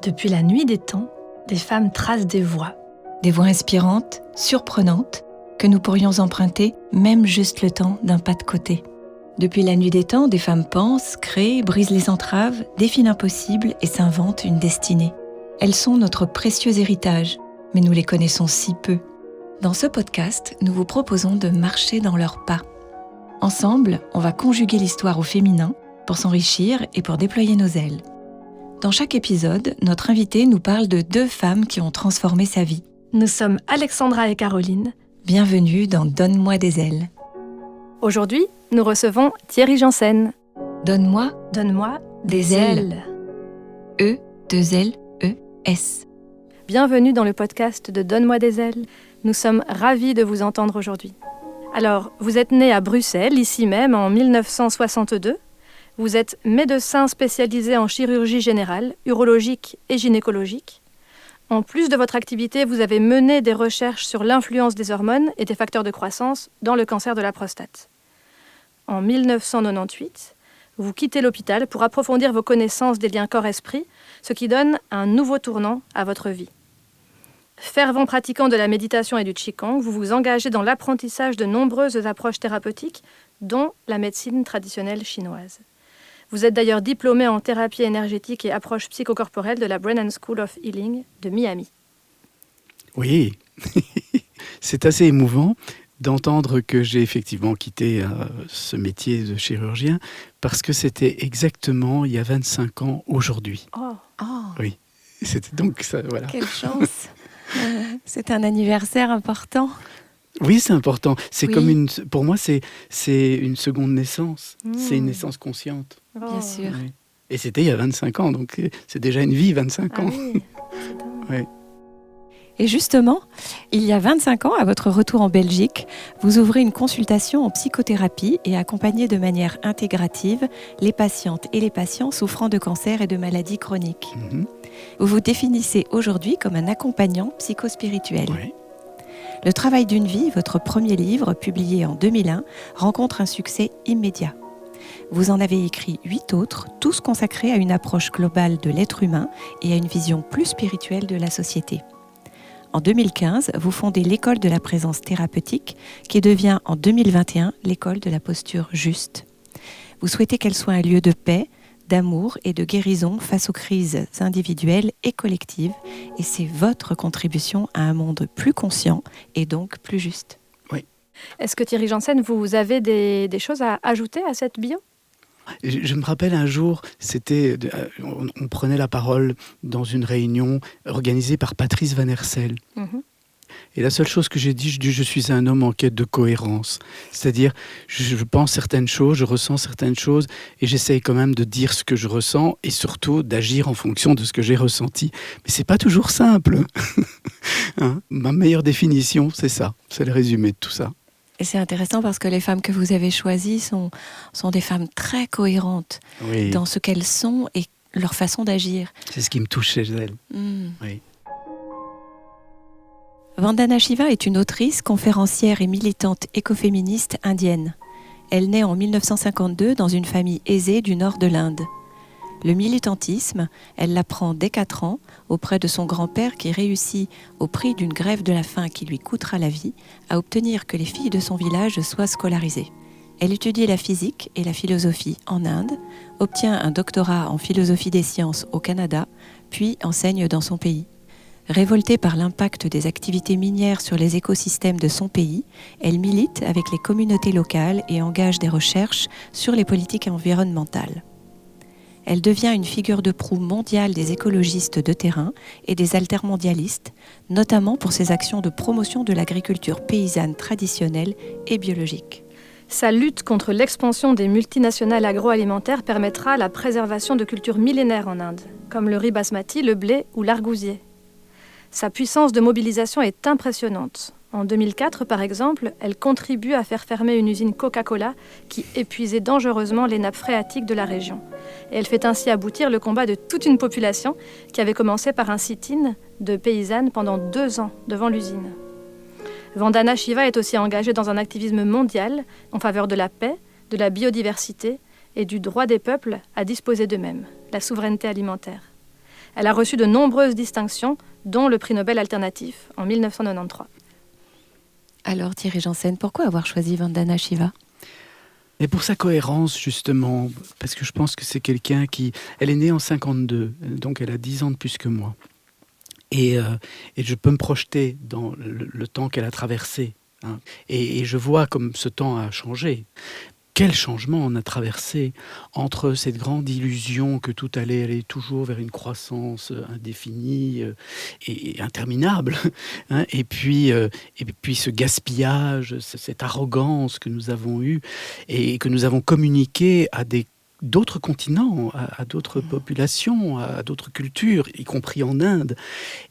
Depuis la nuit des temps, des femmes tracent des voies. Des voies inspirantes, surprenantes, que nous pourrions emprunter même juste le temps d'un pas de côté. Depuis la nuit des temps, des femmes pensent, créent, brisent les entraves, défient l'impossible et s'inventent une destinée. Elles sont notre précieux héritage, mais nous les connaissons si peu. Dans ce podcast, nous vous proposons de marcher dans leurs pas. Ensemble, on va conjuguer l'histoire au féminin pour s'enrichir et pour déployer nos ailes. Dans chaque épisode, notre invitée nous parle de 2 femmes qui ont transformé sa vie. Nous sommes Alexandra et Caroline. Bienvenue dans Donne-moi des ailes. Aujourd'hui, nous recevons Thierry Janssen. Donne-moi des ailes. E-2-L-E-S. Bienvenue dans le podcast de Donne-moi des ailes. Nous sommes ravis de vous entendre aujourd'hui. Alors, vous êtes née à Bruxelles, ici même, en 1962. Vous êtes médecin spécialisé en chirurgie générale, urologique et gynécologique. En plus de votre activité, vous avez mené des recherches sur l'influence des hormones et des facteurs de croissance dans le cancer de la prostate. En 1998, vous quittez l'hôpital pour approfondir vos connaissances des liens corps-esprit, ce qui donne un nouveau tournant à votre vie. Fervent pratiquant de la méditation et du Qigong, vous vous engagez dans l'apprentissage de nombreuses approches thérapeutiques, dont la médecine traditionnelle chinoise. Vous êtes d'ailleurs diplômé en thérapie énergétique et approche psychocorporelle de la Brennan School of Healing de Miami. Oui, c'est assez émouvant d'entendre que j'ai effectivement quitté ce métier de chirurgien parce que c'était exactement il y a 25 ans aujourd'hui. Oh, Oui, c'était donc ça, voilà. quelle chance. C'est un anniversaire important. Oui, c'est important. C'est Oui. comme pour moi, c'est une seconde naissance. C'est une naissance consciente. Bien sûr. Oui. Et c'était il y a 25 ans, donc c'est déjà une vie, 25 ans. Oui, c'est dingue. Oui. Et justement, il y a 25 ans, à votre retour en Belgique, vous ouvrez une consultation en psychothérapie et accompagnez de manière intégrative les patientes et les patients souffrant de cancer et de maladies chroniques. Mhm. Vous vous définissez aujourd'hui comme un accompagnant psychospirituel. Oui. Le travail d'une vie, votre premier livre, publié en 2001, rencontre un succès immédiat. Vous en avez écrit 8 autres, tous consacrés à une approche globale de l'être humain et à une vision plus spirituelle de la société. En 2015, vous fondez l'école de la présence thérapeutique, qui devient en 2021 l'école de la posture juste. Vous souhaitez qu'elle soit un lieu de paix, d'amour et de guérison face aux crises individuelles et collectives, et c'est votre contribution à un monde plus conscient et donc plus juste. Est-ce que Thierry Janssen, vous avez des choses à ajouter à cette bio ? Je me rappelle un jour, on prenait la parole dans une réunion organisée par Patrice Van Hersel. Mhm. Et la seule chose que j'ai dit, je suis un homme en quête de cohérence. C'est-à-dire, je pense certaines choses, je ressens certaines choses, et j'essaye quand même de dire ce que je ressens, et surtout d'agir en fonction de ce que j'ai ressenti. Mais c'est pas toujours simple. Hein ? Ma meilleure définition, c'est ça. C'est le résumé de tout ça. Et c'est intéressant parce que les femmes que vous avez choisies sont des femmes très cohérentes Oui, dans ce qu'elles sont et leur façon d'agir. c'est ce qui me touche chez elle. Oui. Vandana Shiva est une autrice, conférencière et militante écoféministe indienne. Elle naît en 1952 dans une famille aisée du nord de l'Inde. Le militantisme, elle l'apprend dès 4 ans auprès de son grand-père qui réussit, au prix d'une grève de la faim qui lui coûtera la vie, à obtenir que les filles de son village soient scolarisées. Elle étudie la physique et la philosophie en Inde, obtient un doctorat en philosophie des sciences au Canada, puis enseigne dans son pays. Révoltée par l'impact des activités minières sur les écosystèmes de son pays, elle milite avec les communautés locales et engage des recherches sur les politiques environnementales. Elle devient une figure de proue mondiale des écologistes de terrain et des altermondialistes, notamment pour ses actions de promotion de l'agriculture paysanne traditionnelle et biologique. Sa lutte contre l'expansion des multinationales agroalimentaires permettra la préservation de cultures millénaires en Inde, comme le riz basmati, le blé ou l'argousier. Sa puissance de mobilisation est impressionnante. En 2004, par exemple, elle contribue à faire fermer une usine Coca-Cola qui épuisait dangereusement les nappes phréatiques de la région. Et elle fait ainsi aboutir le combat de toute une population qui avait commencé par un sit-in de paysannes pendant 2 ans devant l'usine. Vandana Shiva est aussi engagée dans un activisme mondial en faveur de la paix, de la biodiversité et du droit des peuples à disposer d'eux-mêmes, la souveraineté alimentaire. Elle a reçu de nombreuses distinctions, dont le prix Nobel alternatif en 1993. Alors Thierry Janssen, pourquoi avoir choisi Vandana Shiva ? Et pour sa cohérence, justement, parce que je pense que c'est quelqu'un qui... Elle est née en 52, donc elle a 10 ans de plus que moi. Et je peux me projeter dans le temps qu'elle a traversé. Hein. Et je vois comme ce temps a changé. Quel changement on a traversé entre cette grande illusion que tout allait aller toujours vers une croissance indéfinie et interminable, hein, et puis ce gaspillage, cette arrogance que nous avons eue et que nous avons communiqué à d'autres continents, à d'autres populations, à d'autres cultures, y compris en Inde.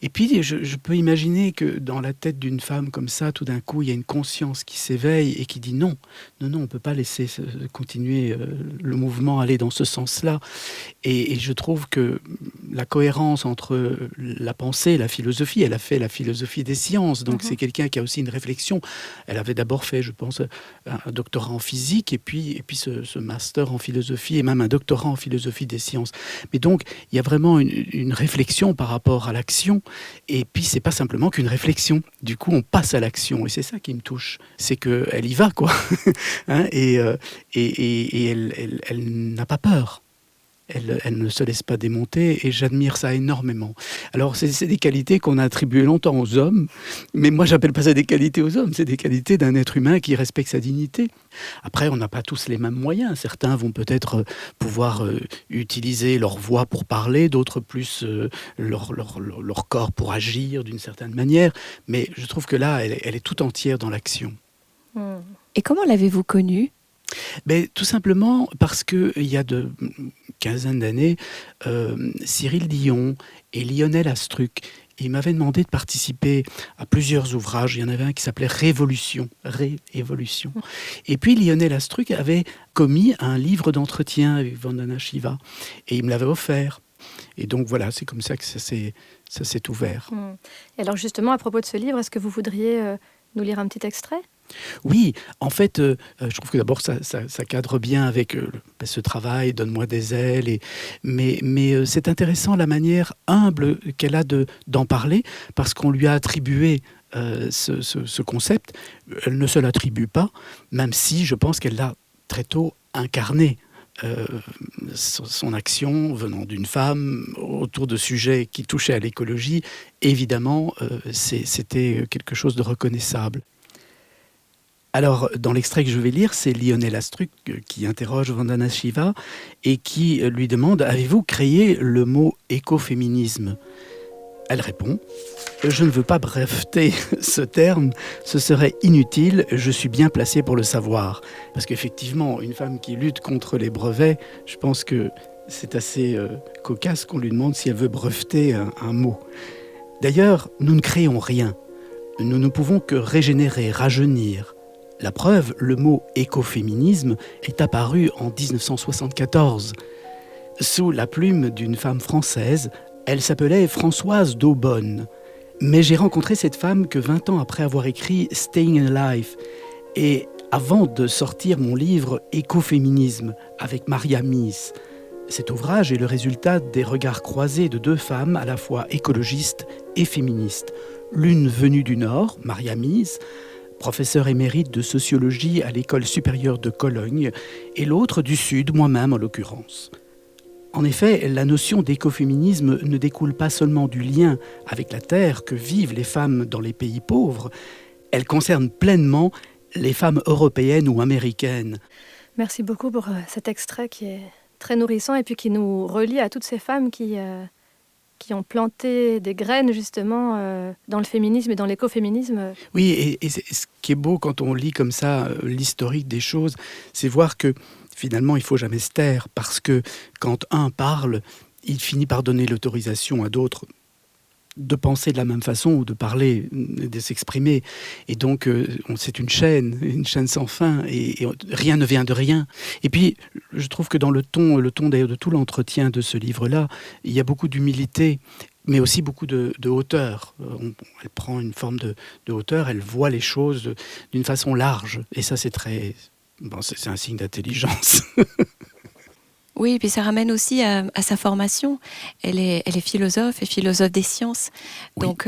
Et puis, je peux imaginer que dans la tête d'une femme comme ça, tout d'un coup, il y a une conscience qui s'éveille et qui dit non, on ne peut pas laisser continuer le mouvement aller dans ce sens-là. Et je trouve que la cohérence entre la pensée et la philosophie, elle a fait la philosophie des sciences, donc c'est quelqu'un qui a aussi une réflexion. Elle avait d'abord fait, je pense, un doctorat en physique et puis ce master en philosophie et même un doctorat en philosophie des sciences. Mais donc, il y a vraiment une réflexion par rapport à l'action, et puis c'est pas simplement qu'une réflexion. Du coup, on passe à l'action, et c'est ça qui me touche, c'est qu'elle y va, quoi. Hein, et elle n'a pas peur. Elle ne se laisse pas démonter et j'admire ça énormément. Alors, c'est des qualités qu'on a attribuées longtemps aux hommes, mais moi, j'appelle pas ça des qualités aux hommes, c'est des qualités d'un être humain qui respecte sa dignité. Après, on n'a pas tous les mêmes moyens. Certains vont peut-être pouvoir utiliser leur voix pour parler, d'autres plus leur corps pour agir d'une certaine manière, mais je trouve que là, elle est tout entière dans l'action. Et comment l'avez-vous connue ? Tout simplement parce qu'il y a de quinzaine d'années, Cyril Dion et Lionel Astruc, ils m'avaient demandé de participer à plusieurs ouvrages. Il y en avait un qui s'appelait Révolution. Et puis Lionel Astruc avait commis un livre d'entretien avec Vandana Shiva et il me l'avait offert. Et donc voilà, c'est comme ça que ça s'est ouvert. Et alors justement, à propos de ce livre, est-ce que vous voudriez nous lire un petit extrait ? Oui, en fait, je trouve que d'abord ça cadre bien avec ce travail, Donne-moi des ailes. Mais c'est intéressant la manière humble qu'elle a d'en parler, parce qu'on lui a attribué ce concept. Elle ne se l'attribue pas, même si je pense qu'elle l'a très tôt incarné. Son action venant d'une femme autour de sujets qui touchaient à l'écologie, évidemment, c'était quelque chose de reconnaissable. Alors, dans l'extrait que je vais lire, c'est Lionel Astruc qui interroge Vandana Shiva et qui lui demande « Avez-vous créé le mot écoféminisme ?» Elle répond « Je ne veux pas breveter ce terme, ce serait inutile, je suis bien placée pour le savoir. » Parce qu'effectivement, une femme qui lutte contre les brevets, je pense que c'est assez cocasse qu'on lui demande si elle veut breveter un mot. D'ailleurs, nous ne créons rien. Nous ne pouvons que régénérer, rajeunir. La preuve, le mot écoféminisme est apparu en 1974. Sous la plume d'une femme française, elle s'appelait Françoise d'Aubonne. Mais j'ai rencontré cette femme que 20 ans après avoir écrit Staying Alive et avant de sortir mon livre Écoféminisme avec Maria Mies. Cet ouvrage est le résultat des regards croisés de deux femmes à la fois écologistes et féministes. L'une venue du Nord, Maria Mies, professeur émérite de sociologie à l'École supérieure de Cologne, et l'autre du Sud, moi-même en l'occurrence. En effet, la notion d'écoféminisme ne découle pas seulement du lien avec la terre que vivent les femmes dans les pays pauvres, elle concerne pleinement les femmes européennes ou américaines. Merci beaucoup pour cet extrait qui est très nourrissant et puis qui nous relie à toutes ces femmes qui ont planté des graines justement dans le féminisme et dans l'écoféminisme. Oui, et ce qui est beau quand on lit comme ça l'historique des choses, c'est voir que finalement il ne faut jamais se taire, parce que quand un parle, il finit par donner l'autorisation à d'autres de penser de la même façon ou de parler, de s'exprimer. Et donc, c'est une chaîne sans fin, et rien ne vient de rien. Et puis, je trouve que dans le ton d'ailleurs de tout l'entretien de ce livre-là, il y a beaucoup d'humilité, mais aussi beaucoup de hauteur. Elle prend une forme de hauteur, elle voit les choses d'une façon large. Et ça, c'est un signe d'intelligence. Oui, et puis ça ramène aussi à sa formation. Elle est philosophe et philosophe des sciences. Oui. Donc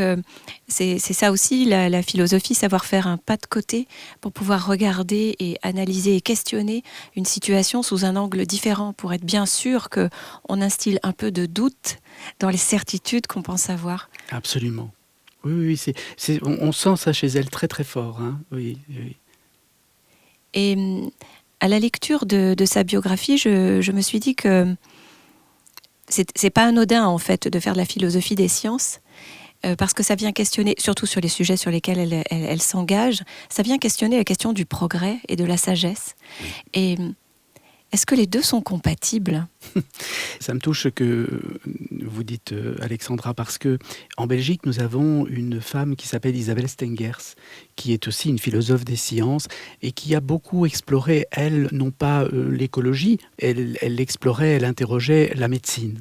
c'est ça aussi, la philosophie, savoir faire un pas de côté pour pouvoir regarder et analyser et questionner une situation sous un angle différent, pour être bien sûr qu'on instille un peu de doute dans les certitudes qu'on pense avoir. Absolument. Oui, oui, on sent ça chez elle très très fort. Hein. Oui, oui. Et à la lecture de sa biographie, je me suis dit que c'est pas anodin en fait de faire de la philosophie des sciences, parce que ça vient questionner, surtout sur les sujets sur lesquels elle s'engage, ça vient questionner la question du progrès et de la sagesse. Et est-ce que les deux sont compatibles ? Ça me touche ce que vous dites, Alexandra, parce que en Belgique, nous avons une femme qui s'appelle Isabelle Stengers, qui est aussi une philosophe des sciences et qui a beaucoup exploré, elle, non pas l'écologie, elle explorait, elle interrogeait la médecine.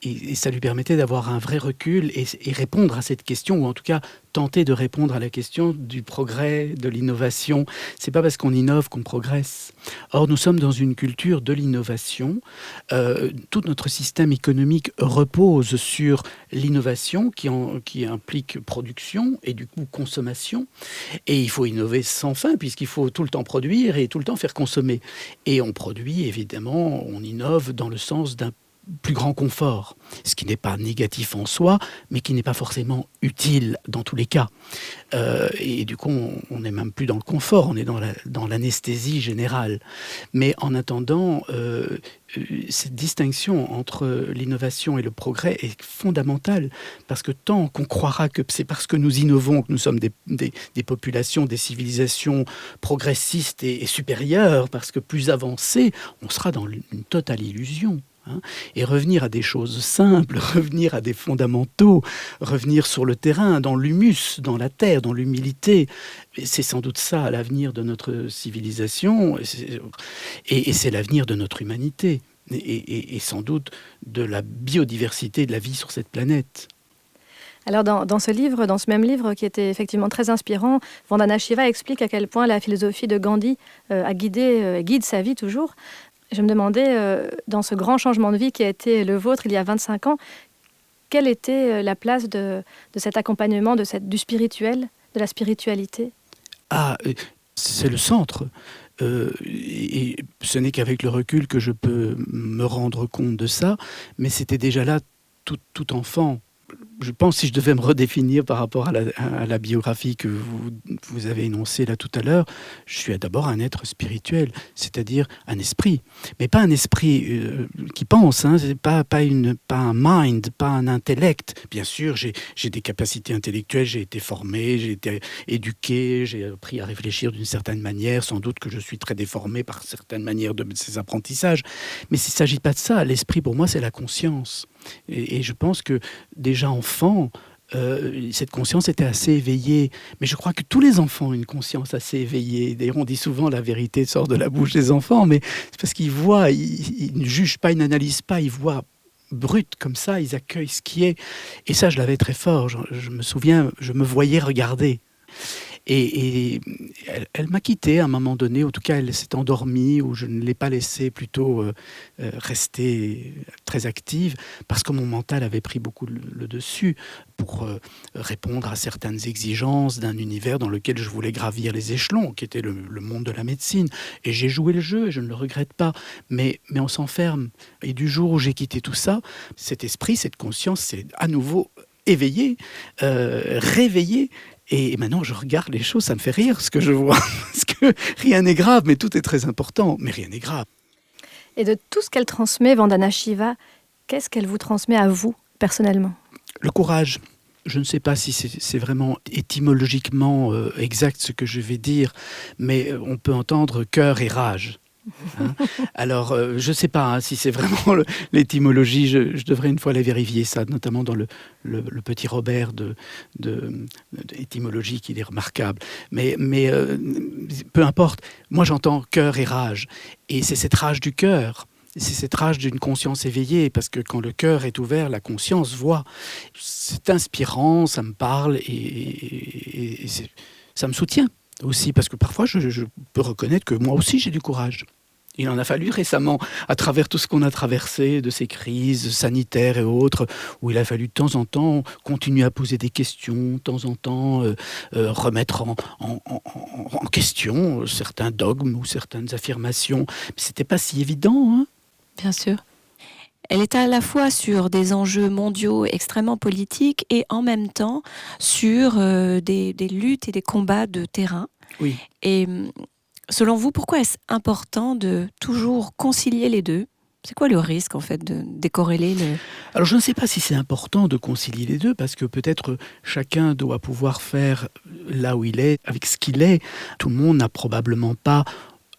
Et ça lui permettait d'avoir un vrai recul et répondre à cette question, ou en tout cas tenter de répondre à la question du progrès, de l'innovation. C'est pas parce qu'on innove qu'on progresse. Or, nous sommes dans une culture de l'innovation. Tout notre système économique repose sur l'innovation qui implique production et du coup consommation. Et il faut innover sans fin puisqu'il faut tout le temps produire et tout le temps faire consommer. Et on produit, évidemment, on innove dans le sens d'un plus grand confort, ce qui n'est pas négatif en soi, mais qui n'est pas forcément utile dans tous les cas. Et du coup, on n'est même plus dans le confort, on est dans l'anesthésie générale. Mais en attendant, cette distinction entre l'innovation et le progrès est fondamentale, parce que tant qu'on croira que c'est parce que nous innovons que nous sommes des populations, des civilisations progressistes et supérieures, parce que plus avancées, on sera dans une totale illusion. Et revenir à des choses simples, revenir à des fondamentaux, revenir sur le terrain, dans l'humus, dans la terre, dans l'humilité. C'est sans doute ça l'avenir de notre civilisation et c'est l'avenir de notre humanité et sans doute de la biodiversité de la vie sur cette planète. Alors dans ce même livre qui était effectivement très inspirant, Vandana Shiva explique à quel point la philosophie de Gandhi guide sa vie toujours. Je me demandais, dans ce grand changement de vie qui a été le vôtre il y a 25 ans, quelle était la place de cet accompagnement, du spirituel, de la spiritualité ? C'est le centre. Et ce n'est qu'avec le recul que je peux me rendre compte de ça, mais c'était déjà là tout enfant. Je pense, si je devais me redéfinir par rapport à la biographie que vous avez énoncée là tout à l'heure, je suis d'abord un être spirituel, c'est-à-dire un esprit. Mais pas un esprit qui pense, hein, pas un mind, pas un intellect. Bien sûr, j'ai des capacités intellectuelles, j'ai été formé, j'ai été éduqué, j'ai appris à réfléchir d'une certaine manière. Sans doute que je suis très déformé par certaines manières de ces apprentissages. Mais il ne s'agit pas de ça. L'esprit, pour moi, c'est la conscience. Et je pense que déjà enfant, cette conscience était assez éveillée. Mais je crois que tous les enfants ont une conscience assez éveillée. D'ailleurs, on dit souvent la vérité sort de la bouche des enfants, mais c'est parce qu'ils voient, ils ne jugent pas, ils n'analysent pas, ils voient brut comme ça, ils accueillent ce qui est. Et ça, je l'avais très fort. Je me souviens, je me voyais regarder. Et elle m'a quitté à un moment donné, en tout cas elle s'est endormie, ou je ne l'ai pas laissée plutôt rester très active, parce que mon mental avait pris beaucoup le dessus pour répondre à certaines exigences d'un univers dans lequel je voulais gravir les échelons, qui était le monde de la médecine. Et j'ai joué le jeu, et je ne le regrette pas, mais on s'enferme. Et du jour où j'ai quitté tout ça, cet esprit, cette conscience s'est à nouveau éveillé, réveillé. Et maintenant, je regarde les choses, ça me fait rire ce que je vois. Parce que rien n'est grave, mais tout est très important. Mais rien n'est grave. Et de tout ce qu'elle transmet, Vandana Shiva, qu'est-ce qu'elle vous transmet à vous, personnellement ? Le courage. Je ne sais pas si c'est vraiment étymologiquement exact ce que je vais dire, mais on peut entendre cœur et rage. Hein. Alors, je ne sais pas hein, si c'est vraiment l'étymologie, je devrais une fois aller vérifier ça, notamment dans le petit Robert d'étymologie qui est remarquable. Mais peu importe, moi j'entends cœur et rage, et c'est cette rage du cœur. C'est cette rage d'une conscience éveillée, parce que quand le cœur est ouvert, la conscience voit. C'est inspirant, ça me parle, et ça me soutient aussi, parce que parfois je peux reconnaître que moi aussi j'ai du courage. Il en a fallu récemment, à travers tout ce qu'on a traversé, de ces crises sanitaires et autres, où il a fallu de temps en temps continuer à poser des questions, de temps en temps remettre en question certains dogmes ou certaines affirmations. Mais c'était pas si évident, hein. Bien sûr. Elle est à la fois sur des enjeux mondiaux extrêmement politiques et en même temps sur des luttes et des combats de terrain. Oui. Et selon vous, pourquoi est-ce important de toujours concilier les deux ? C'est quoi le risque, en fait, de décorréler le... Alors, je ne sais pas si c'est important de concilier les deux, parce que peut-être chacun doit pouvoir faire là où il est, avec ce qu'il est. Tout le monde n'a probablement pas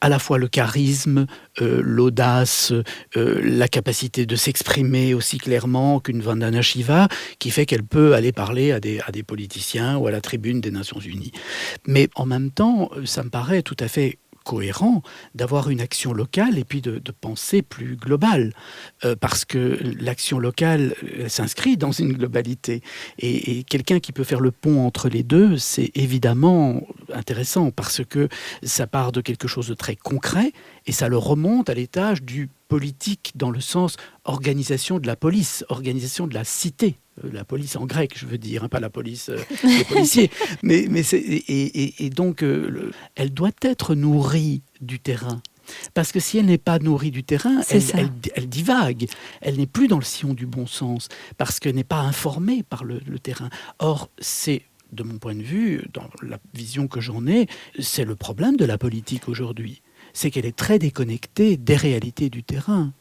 à la fois le charisme, l'audace, la capacité de s'exprimer aussi clairement qu'une Vandana Shiva, qui fait qu'elle peut aller parler à des politiciens ou à la tribune des Nations Unies. Mais en même temps, ça me paraît tout à fait cohérent d'avoir une action locale et puis de penser plus global, parce que l'action locale s'inscrit dans une globalité, et quelqu'un qui peut faire le pont entre les deux, c'est évidemment intéressant, parce que ça part de quelque chose de très concret et ça le remonte à l'étage du politique, dans le sens organisation de la police, organisation de la cité. La police en grec, je veux dire, hein, pas la police des policiers. Mais et donc, elle doit être nourrie du terrain. Parce que si elle n'est pas nourrie du terrain, elle divague. Elle n'est plus dans le sillon du bon sens, parce qu'elle n'est pas informée par le terrain. Or, c'est, de mon point de vue, dans la vision que j'en ai, c'est le problème de la politique aujourd'hui. C'est qu'elle est très déconnectée des réalités du terrain.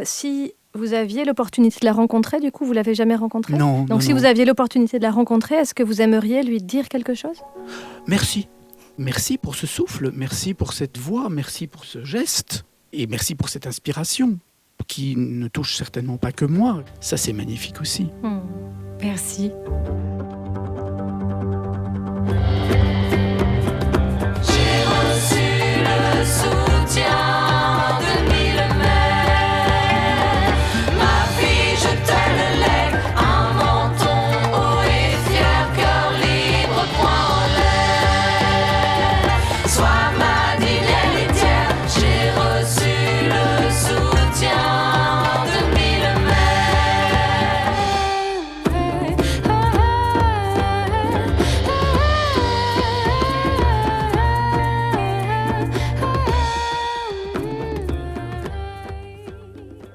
Si vous aviez l'opportunité de la rencontrer, du coup, vous ne l'avez jamais rencontrée ? Non. Donc si vous aviez l'opportunité de la rencontrer, est-ce que vous aimeriez lui dire quelque chose ? Merci. Merci pour ce souffle, merci pour cette voix, merci pour ce geste, et merci pour cette inspiration qui ne touche certainement pas que moi. Ça, c'est magnifique aussi. Merci. J'ai reçu le soutien de mille mères. Ma fille, je te le lègue, un menton haut et fier, cœur libre, point en l'air. Sois ma digne héritière, j'ai reçu le soutien de mille mères.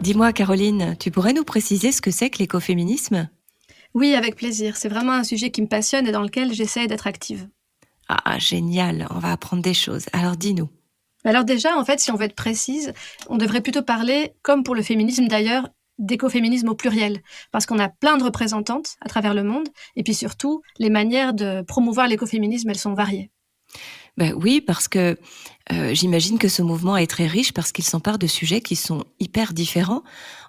Dis-moi, Caroline, tu pourrais nous préciser ce que c'est que l'écoféminisme ? Oui, avec plaisir. C'est vraiment un sujet qui me passionne et dans lequel j'essaie d'être active. Ah, génial, on va apprendre des choses. Alors dis-nous. Alors déjà, en fait, si on veut être précise, on devrait plutôt parler, comme pour le féminisme d'ailleurs, d'écoféminisme au pluriel, parce qu'on a plein de représentantes à travers le monde, et puis surtout, les manières de promouvoir l'écoféminisme, elles sont variées. Ben oui, parce que j'imagine que ce mouvement est très riche parce qu'il s'empare de sujets qui sont hyper différents.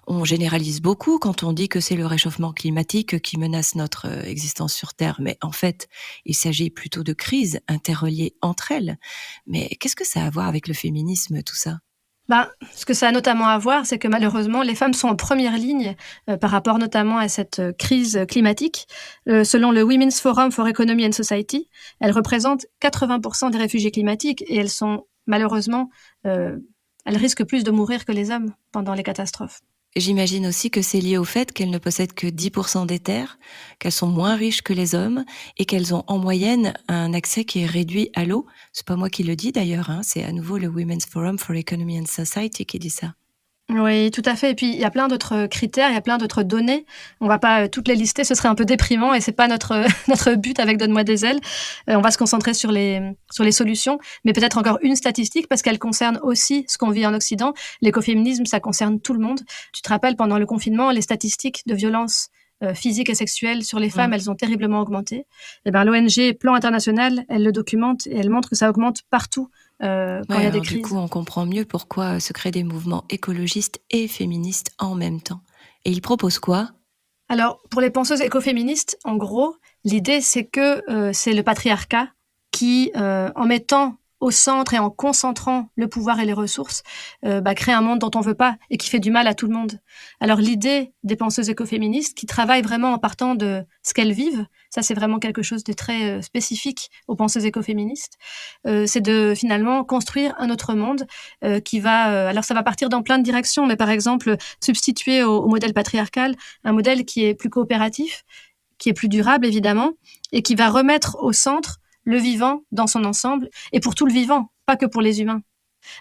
On généralise beaucoup quand on dit que c'est le réchauffement climatique qui menace notre existence sur Terre, mais en fait, il s'agit plutôt de crises interreliées entre elles. Mais qu'est-ce que ça a à voir avec le féminisme, tout ça ? Ce que ça a notamment à voir, c'est que malheureusement, les femmes sont en première ligne par rapport notamment à cette crise climatique. Selon le Women's Forum for Economy and Society, elles représentent 80% des réfugiés climatiques et elles sont malheureusement, elles risquent plus de mourir que les hommes pendant les catastrophes. J'imagine aussi que c'est lié au fait qu'elles ne possèdent que 10% des terres, qu'elles sont moins riches que les hommes et qu'elles ont en moyenne un accès qui est réduit à l'eau. C'est pas moi qui le dis d'ailleurs, hein, c'est à nouveau le Women's Forum for Economy and Society qui dit ça. Oui, tout à fait. Et puis, il y a plein d'autres critères, il y a plein d'autres données. On va pas toutes les lister, ce serait un peu déprimant et c'est pas notre but avec Donne-moi des ailes. On va se concentrer sur les solutions, mais peut-être encore une statistique parce qu'elle concerne aussi ce qu'on vit en Occident. L'écoféminisme, ça concerne tout le monde. Tu te rappelles, pendant le confinement, les statistiques de violence physiques et sexuelles sur les femmes, elles ont terriblement augmenté. Et l'ONG Plan International, elle le documente et elle montre que ça augmente partout. Quand il y a des crises. Du coup, on comprend mieux pourquoi se créent des mouvements écologistes et féministes en même temps. Et ils proposent quoi ? Alors, pour les penseuses écoféministes, en gros, l'idée, c'est que c'est le patriarcat qui, en mettant au centre et en concentrant le pouvoir et les ressources, crée un monde dont on veut pas et qui fait du mal à tout le monde. Alors l'idée des penseuses écoféministes qui travaillent vraiment en partant de ce qu'elles vivent, ça c'est vraiment quelque chose de très spécifique aux penseuses écoféministes, c'est de finalement construire un autre monde qui va... alors ça va partir dans plein de directions, mais par exemple substituer au modèle patriarcal un modèle qui est plus coopératif, qui est plus durable évidemment, et qui va remettre au centre le vivant dans son ensemble, et pour tout le vivant, pas que pour les humains.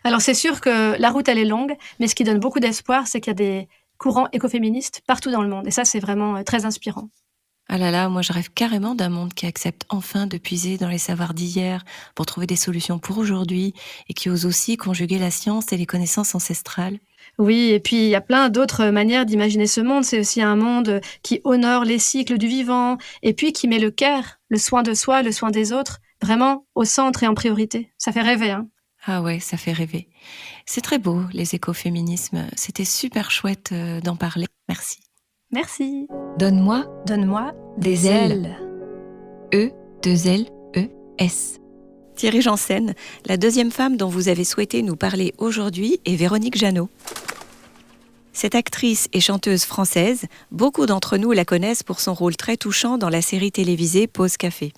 Alors c'est sûr que la route elle est longue, mais ce qui donne beaucoup d'espoir, c'est qu'il y a des courants écoféministes partout dans le monde, et ça c'est vraiment très inspirant. Ah là là, moi je rêve carrément d'un monde qui accepte enfin de puiser dans les savoirs d'hier pour trouver des solutions pour aujourd'hui, et qui ose aussi conjuguer la science et les connaissances ancestrales. Oui, et puis il y a plein d'autres manières d'imaginer ce monde. C'est aussi un monde qui honore les cycles du vivant et puis qui met le care, le soin de soi, le soin des autres, vraiment au centre et en priorité. Ça fait rêver, hein. Ah ouais, ça fait rêver. C'est très beau, les écoféminismes. C'était super chouette d'en parler. Merci. Merci. Donne-moi Des ailes. E-2-L-E-S. Thierry Janssen, la deuxième femme dont vous avez souhaité nous parler aujourd'hui est Véronique Jeannot. Cette actrice et chanteuse française, beaucoup d'entre nous la connaissent pour son rôle très touchant dans la série télévisée Pause Café.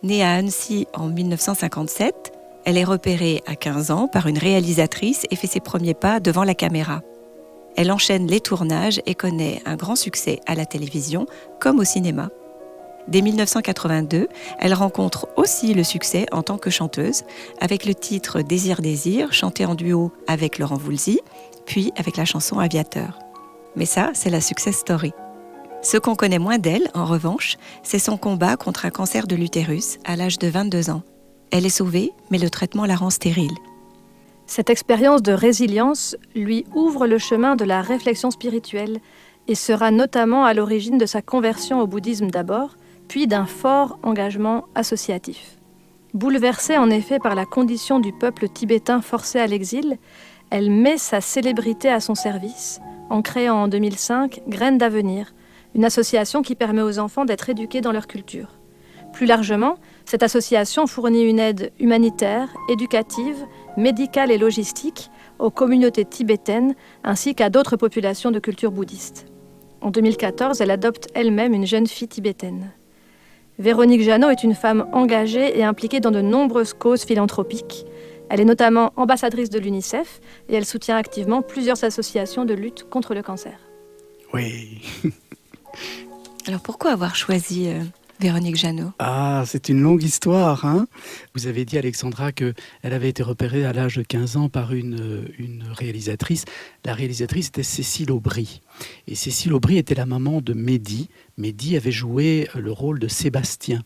Née à Annecy en 1957, elle est repérée à 15 ans par une réalisatrice et fait ses premiers pas devant la caméra. Elle enchaîne les tournages et connaît un grand succès à la télévision comme au cinéma. Dès 1982, elle rencontre aussi le succès en tant que chanteuse, avec le titre Désir, Désir, chanté en duo avec Laurent Voulzy, puis avec la chanson Aviateur. Mais ça, c'est la success story. Ce qu'on connaît moins d'elle, en revanche, c'est son combat contre un cancer de l'utérus à l'âge de 22 ans. Elle est sauvée, mais le traitement la rend stérile. Cette expérience de résilience lui ouvre le chemin de la réflexion spirituelle et sera notamment à l'origine de sa conversion au bouddhisme d'abord, puis d'un fort engagement associatif. Bouleversée en effet par la condition du peuple tibétain forcé à l'exil, elle met sa célébrité à son service en créant en 2005 Graines d'avenir, une association qui permet aux enfants d'être éduqués dans leur culture. Plus largement, cette association fournit une aide humanitaire, éducative, médicale et logistique aux communautés tibétaines ainsi qu'à d'autres populations de culture bouddhiste. En 2014, elle adopte elle-même une jeune fille tibétaine. Véronique Jeannot est une femme engagée et impliquée dans de nombreuses causes philanthropiques. Elle est notamment ambassadrice de l'UNICEF et elle soutient activement plusieurs associations de lutte contre le cancer. Oui. Alors pourquoi avoir choisi Véronique Jeannot ? Ah, c'est une longue histoire, hein. Vous avez dit, Alexandra, qu'elle avait été repérée à l'âge de 15 ans par une réalisatrice. La réalisatrice était Cécile Aubry. Et Cécile Aubry était la maman de Mehdi. Mehdi avait joué le rôle de Sébastien.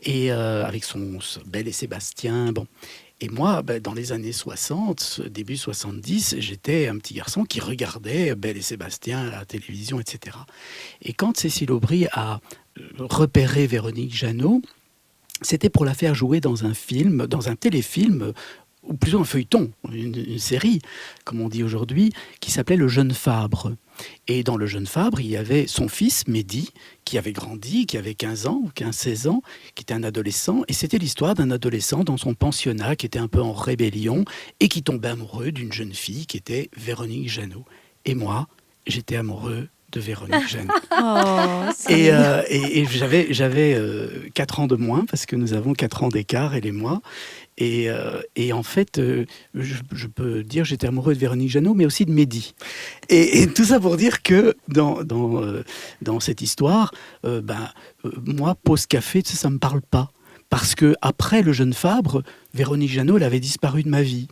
Et avec son Belle et Sébastien, bon. Et moi, dans les années 60, début 70, j'étais un petit garçon qui regardait Belle et Sébastien à la télévision, etc. Et quand Cécile Aubry a repéré Véronique Jeannot, c'était pour la faire jouer dans un film, dans un téléfilm, ou plutôt un feuilleton, une série, comme on dit aujourd'hui, qui s'appelait Le Jeune Fabre. Et dans Le Jeune Fabre, il y avait son fils, Mehdi, qui avait grandi, qui avait 15 ans, 15-16 ans, qui était un adolescent. Et c'était l'histoire d'un adolescent dans son pensionnat qui était un peu en rébellion et qui tombait amoureux d'une jeune fille qui était Véronique Jeannot. Et moi, j'étais amoureux de Véronique Jeannot. Et j'avais 4 ans de moins, parce que nous avons 4 ans d'écart, elle et moi. Et en fait, je peux dire que j'étais amoureux de Véronique Jeannot, mais aussi de Mehdi. Et tout ça pour dire que dans cette histoire, moi, Pause Café, ça ne me parle pas. Parce que après Le Jeune Fabre, Véronique Jeannot, elle avait disparu de ma vie.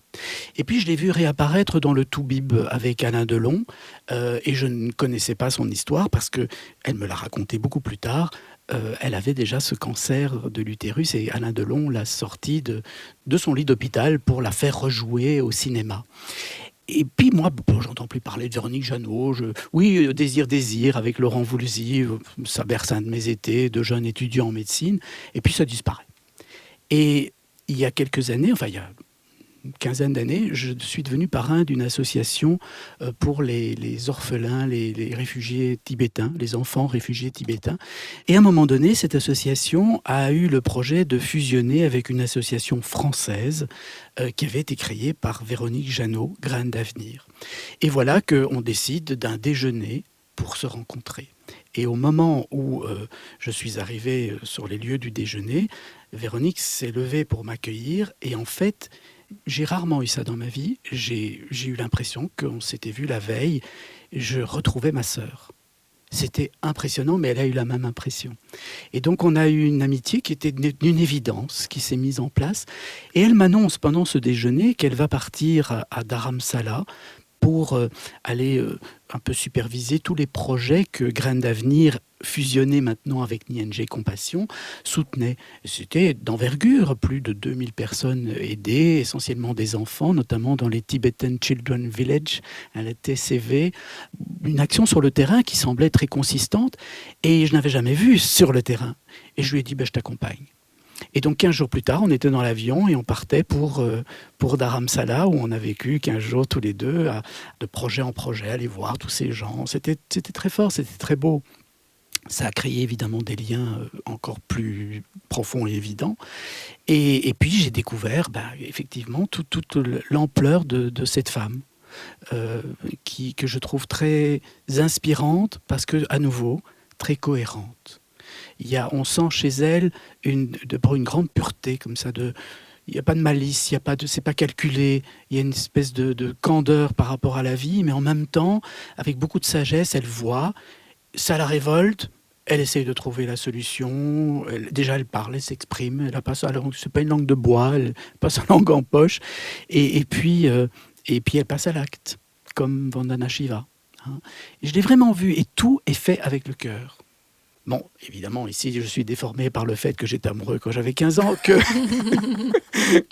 Et puis je l'ai vue réapparaître dans le Toubib avec Alain Delon, et je ne connaissais pas son histoire parce que elle me l'a raconté beaucoup plus tard. Elle avait déjà ce cancer de l'utérus et Alain Delon l'a sortie de son lit d'hôpital pour la faire rejouer au cinéma. Et puis moi, j'entends plus parler de Véronique Jeannot. Désir avec Laurent Voulzy, ça berce un de mes étés de jeune étudiant en médecine. Et puis ça disparaît. Et il y a quelques années, enfin il y a quinzaine d'années, je suis devenu parrain d'une association pour les orphelins, les réfugiés tibétains, les enfants réfugiés tibétains. Et à un moment donné, cette association a eu le projet de fusionner avec une association française qui avait été créée par Véronique Jeannot, Graines d'avenir. Et voilà qu'on décide d'un déjeuner pour se rencontrer. Et au moment où je suis arrivé sur les lieux du déjeuner, Véronique s'est levée pour m'accueillir. Et en fait, j'ai rarement eu ça dans ma vie. J'ai eu l'impression qu'on s'était vu la veille. Je retrouvais ma sœur. C'était impressionnant, mais elle a eu la même impression. Et donc, on a eu une amitié qui était d'une évidence, qui s'est mise en place. Et elle m'annonce pendant ce déjeuner qu'elle va partir à Dharamsala pour aller un peu superviser tous les projets que Graines d'avenir, fusionné maintenant avec Nyingé Compassion, soutenait. C'était d'envergure, plus de 2000 personnes aidées, essentiellement des enfants, notamment dans les Tibetan Children Village, la TCV, une action sur le terrain qui semblait très consistante, et je n'avais jamais vu sur le terrain. Et je lui ai dit, je t'accompagne. Et donc 15 jours plus tard, on était dans l'avion et on partait pour Dharamsala, où on a vécu 15 jours tous les deux, de projet en projet, aller voir tous ces gens. C'était très fort, c'était très beau. Ça a créé évidemment des liens encore plus profonds et évidents. Et puis j'ai découvert effectivement toute l'ampleur de cette femme, que je trouve très inspirante parce que, à nouveau, très cohérente. On sent chez elle une grande pureté, comme ça. Il n'y a pas de malice, c'est pas calculé. Il y a une espèce de candeur par rapport à la vie, mais en même temps, avec beaucoup de sagesse, elle voit. Ça la révolte. Elle essaye de trouver la solution. Elle parle, elle s'exprime. Elle a pas sa langue. C'est pas une langue de bois. Elle n'a pas sa langue en poche. Et puis elle passe à l'acte, comme Vandana Shiva. Et je l'ai vraiment vu. Et tout est fait avec le cœur. Bon, évidemment, ici, je suis déformé par le fait que j'étais amoureux quand j'avais 15 ans,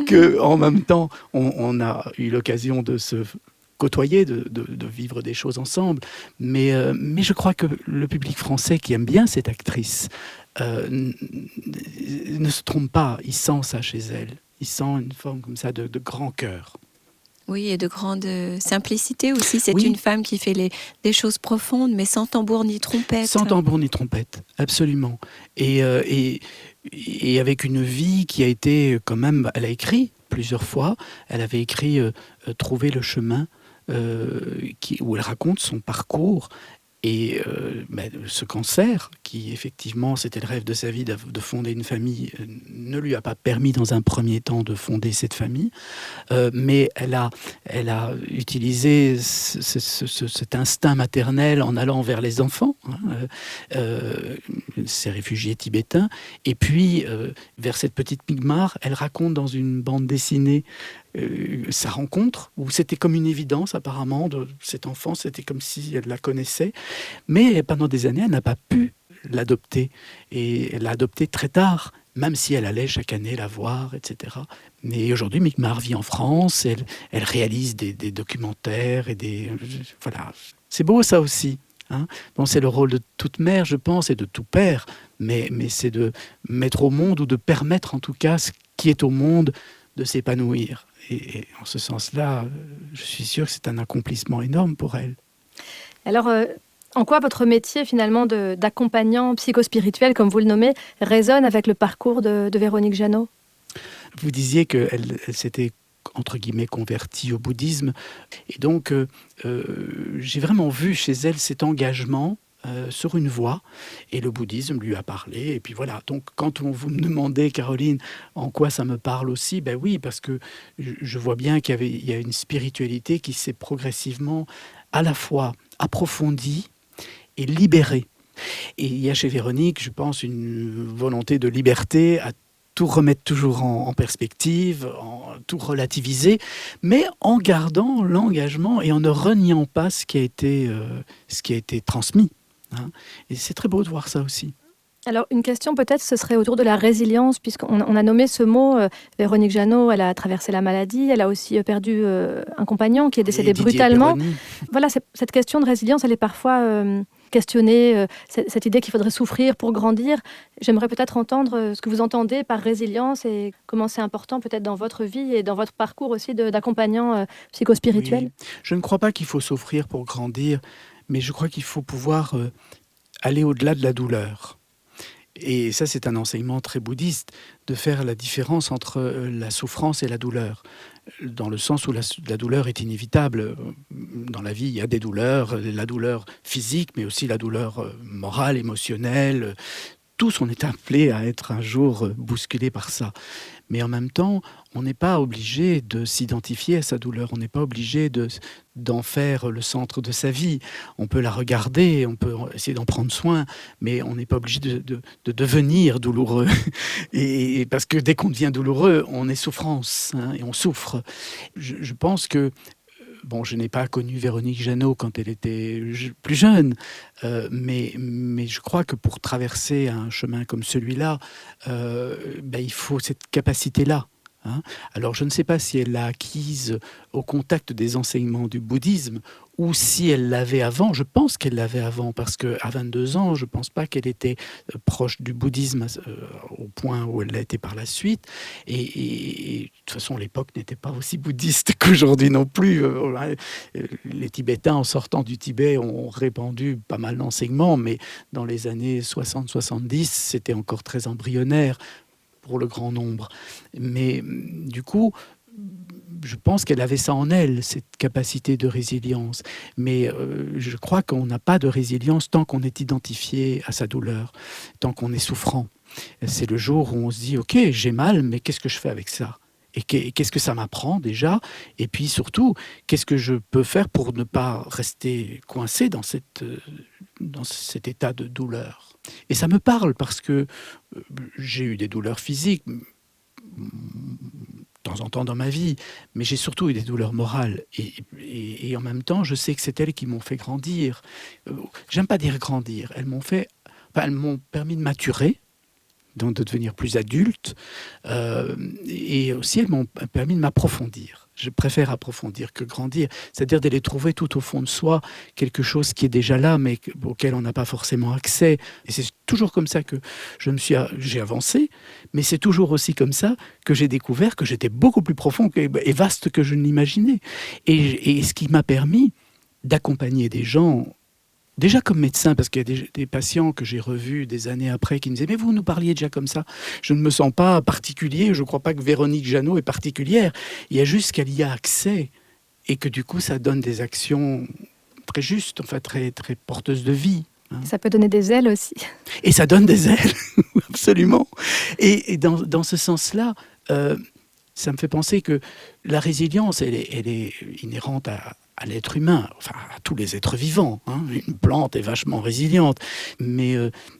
que en même temps, on a eu l'occasion de se côtoyer, de vivre des choses ensemble. Mais je crois que le public français qui aime bien cette actrice ne se trompe pas. Il sent ça chez elle. Il sent une forme comme ça de grand cœur. Oui, et de grande simplicité aussi. C'est Oui. Une femme qui fait des choses profondes, mais sans tambour ni trompette. Sans tambour ni trompette, absolument. Et avec une vie qui a été quand même... Elle a écrit plusieurs fois. Elle avait écrit « Trouver le chemin », où elle raconte son parcours. Et ce cancer, qui effectivement, c'était le rêve de sa vie de fonder une famille, ne lui a pas permis dans un premier temps de fonder cette famille. Mais elle a utilisé cet instinct maternel en allant vers les enfants, ces réfugiés tibétains. Et puis, vers cette petite Migmar, elle raconte dans une bande dessinée sa rencontre, où c'était comme une évidence apparemment de cet enfant, c'était comme si elle la connaissait, mais pendant des années elle n'a pas pu l'adopter, et elle l'a adopté très tard, même si elle allait chaque année la voir, etc. Mais aujourd'hui Migmar vit en France, elle réalise des documentaires et voilà, c'est beau ça aussi. Bon, c'est le rôle de toute mère, je pense, et de tout père, mais c'est de mettre au monde, ou de permettre en tout cas ce qui est au monde de s'épanouir. Et en ce sens-là, je suis sûr que c'est un accomplissement énorme pour elle. Alors, en quoi votre métier finalement d'accompagnant psychospirituel, comme vous le nommez, résonne avec le parcours de Véronique Jeannot ? Vous disiez qu'elle s'était entre guillemets convertie au bouddhisme, et donc j'ai vraiment vu chez elle cet engagement sur une voie, et le bouddhisme lui a parlé, et puis voilà. Donc quand vous me demandez, Caroline, en quoi ça me parle aussi, ben oui, parce que je vois bien qu'il y a une spiritualité qui s'est progressivement à la fois approfondie et libérée. Et il y a chez Véronique, je pense, une volonté de liberté à tout remettre toujours en perspective, tout relativiser, mais en gardant l'engagement et en ne reniant pas ce qui a été transmis. Et c'est très beau de voir ça aussi. Alors, une question peut-être, ce serait autour de la résilience, puisqu'on a nommé ce mot. Véronique Jeannot, elle a traversé la maladie, elle a aussi perdu un compagnon qui est décédé Et Didier brutalement. Pironi. Voilà, cette question de résilience, elle est parfois questionnée, cette idée qu'il faudrait souffrir pour grandir. J'aimerais peut-être entendre ce que vous entendez par résilience et comment c'est important peut-être dans votre vie et dans votre parcours aussi d'accompagnant psychospirituel. Oui. Je ne crois pas qu'il faut souffrir pour grandir, mais je crois qu'il faut pouvoir aller au-delà de la douleur. Et ça, c'est un enseignement très bouddhiste, de faire la différence entre la souffrance et la douleur. Dans le sens où la douleur est inévitable. Dans la vie, il y a des douleurs, la douleur physique, mais aussi la douleur morale, émotionnelle. Tous, on est appelés à être un jour bousculés par ça. Mais en même temps, on n'est pas obligé de s'identifier à sa douleur. On n'est pas obligé d'en faire le centre de sa vie. On peut la regarder, on peut essayer d'en prendre soin, mais on n'est pas obligé de devenir douloureux. Et parce que dès qu'on devient douloureux, on est souffrance, hein, et on souffre. Je pense que bon, je n'ai pas connu Véronique Jeannot quand elle était plus jeune, mais je crois que pour traverser un chemin comme celui-là, il faut cette capacité-là. Hein. Alors, je ne sais pas si elle l'a acquise au contact des enseignements du bouddhisme ou si elle l'avait avant. Je pense qu'elle l'avait avant parce qu'à 22 ans, je ne pense pas qu'elle était proche du bouddhisme au point où elle l'a été par la suite. Et de toute façon, l'époque n'était pas aussi bouddhiste qu'aujourd'hui non plus. Les Tibétains, en sortant du Tibet, ont répandu pas mal d'enseignements, mais dans les années 60-70, c'était encore très embryonnaire pour le grand nombre. Mais du coup, je pense qu'elle avait ça en elle, cette capacité de résilience. Mais je crois qu'on n'a pas de résilience tant qu'on est identifié à sa douleur, tant qu'on est souffrant. C'est le jour où on se dit « Ok, j'ai mal, mais qu'est-ce que je fais avec ça ?» Et qu'est-ce que ça m'apprend déjà? Et puis surtout, qu'est-ce que je peux faire pour ne pas rester coincé dans cet état de douleur? Et ça me parle parce que j'ai eu des douleurs physiques de temps en temps dans ma vie, mais j'ai surtout eu des douleurs morales. Et en même temps, je sais que c'est elles qui m'ont fait grandir. J'aime pas dire grandir. Elles m'ont permis de maturer, donc de devenir plus adulte, et aussi elles m'ont permis de m'approfondir. Je préfère approfondir que grandir, c'est-à-dire d'aller trouver tout au fond de soi quelque chose qui est déjà là, mais auquel on n'a pas forcément accès. Et c'est toujours comme ça que j'ai avancé, mais c'est toujours aussi comme ça que j'ai découvert que j'étais beaucoup plus profond et vaste que je ne l'imaginais. Et ce qui m'a permis d'accompagner des gens, déjà comme médecin, parce qu'il y a des patients que j'ai revus des années après qui me disaient « Mais vous nous parliez déjà comme ça, je ne me sens pas particulier, je ne crois pas que Véronique Jeannot est particulière. Il y a juste qu'elle y a accès et que du coup ça donne des actions très justes, enfin très, très porteuses de vie. » Ça peut donner des ailes aussi. Et ça donne des ailes, absolument. Et dans ce sens-là, ça me fait penser que la résilience, elle est inhérente à l'être humain, enfin à tous les êtres vivants. Hein. Une plante est vachement résiliente, mais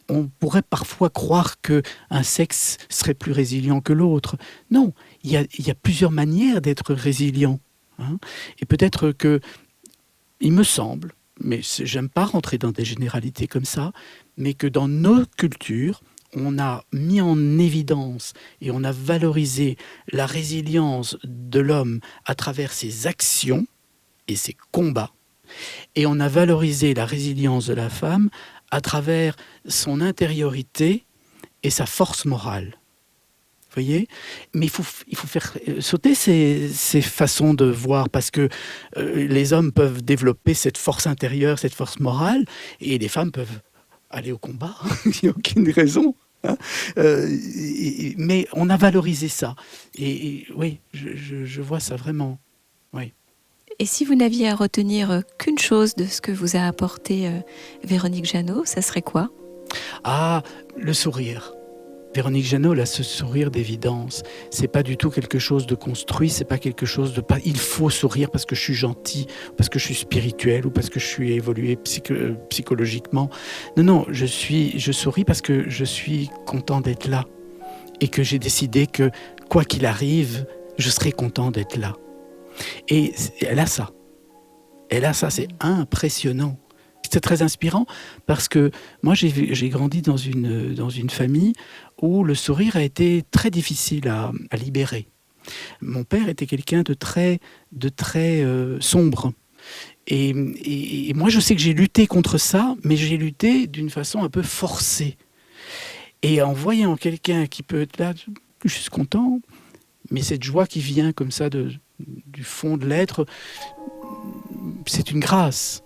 on pourrait parfois croire qu'un sexe serait plus résilient que l'autre. Non, il y a plusieurs manières d'être résilient. Hein. Et peut-être que, il me semble, mais j'aime pas rentrer dans des généralités comme ça, mais que dans nos cultures, on a mis en évidence et on a valorisé la résilience de l'homme à travers ses actions et ses combats. Et on a valorisé la résilience de la femme à travers son intériorité et sa force morale. Vous voyez ? Mais il faut faire sauter ces façons de voir, parce que les hommes peuvent développer cette force intérieure, cette force morale, et les femmes peuvent aller au combat. Il n'y a aucune raison. Hein, mais on a valorisé ça. Et oui, je vois ça vraiment. Oui. Et si vous n'aviez à retenir qu'une chose de ce que vous a apporté Véronique Jeannot, ça serait quoi ? Ah, le sourire. Véronique Jeannot, là, ce sourire d'évidence, c'est pas du tout quelque chose de construit, c'est pas quelque chose de pas. Il faut sourire parce que je suis gentil, parce que je suis spirituel ou parce que je suis évolué psychologiquement. Non, je souris parce que je suis content d'être là et que j'ai décidé que quoi qu'il arrive, je serai content d'être là. Et elle a ça. C'est impressionnant. c'était très inspirant parce que moi, j'ai grandi dans une famille où le sourire a été très difficile à libérer. Mon père était quelqu'un de très sombre. Et moi, je sais que j'ai lutté contre ça, mais j'ai lutté d'une façon un peu forcée. Et en voyant quelqu'un qui peut être là, je suis content, mais cette joie qui vient comme ça du fond de l'être, c'est une grâce.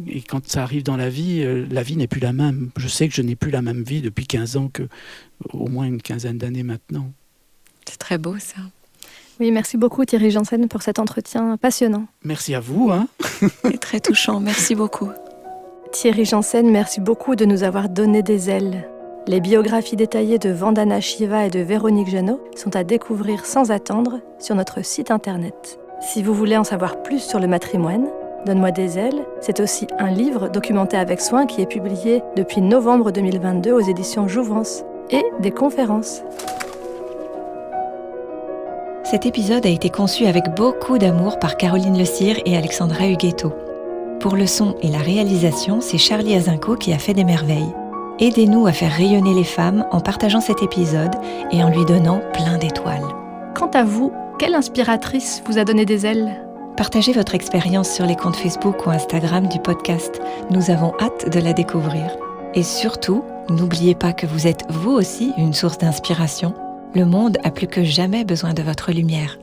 Et quand ça arrive dans la vie n'est plus la même. Je sais que je n'ai plus la même vie depuis 15 ans qu'au moins une quinzaine d'années maintenant. C'est très beau ça. Oui, merci beaucoup Thierry Janssen pour cet entretien passionnant. Merci à vous. C'est très touchant, merci beaucoup. Thierry Janssen, merci beaucoup de nous avoir donné des ailes. Les biographies détaillées de Vandana Shiva et de Véronique Jeannot sont à découvrir sans attendre sur notre site internet. Si vous voulez en savoir plus sur le matrimoine, Donne-moi des ailes, c'est aussi un livre documenté avec soin qui est publié depuis novembre 2022 aux éditions Jouvence, et des conférences. Cet épisode a été conçu avec beaucoup d'amour par Caroline Le Cire et Alexandra Huguetto. Pour le son et la réalisation, c'est Charlie Azinco qui a fait des merveilles. Aidez-nous à faire rayonner les femmes en partageant cet épisode et en lui donnant plein d'étoiles. Quant à vous, quelle inspiratrice vous a donné des ailes ? Partagez votre expérience sur les comptes Facebook ou Instagram du podcast. Nous avons hâte de la découvrir. Et surtout, n'oubliez pas que vous êtes vous aussi une source d'inspiration. Le monde a plus que jamais besoin de votre lumière.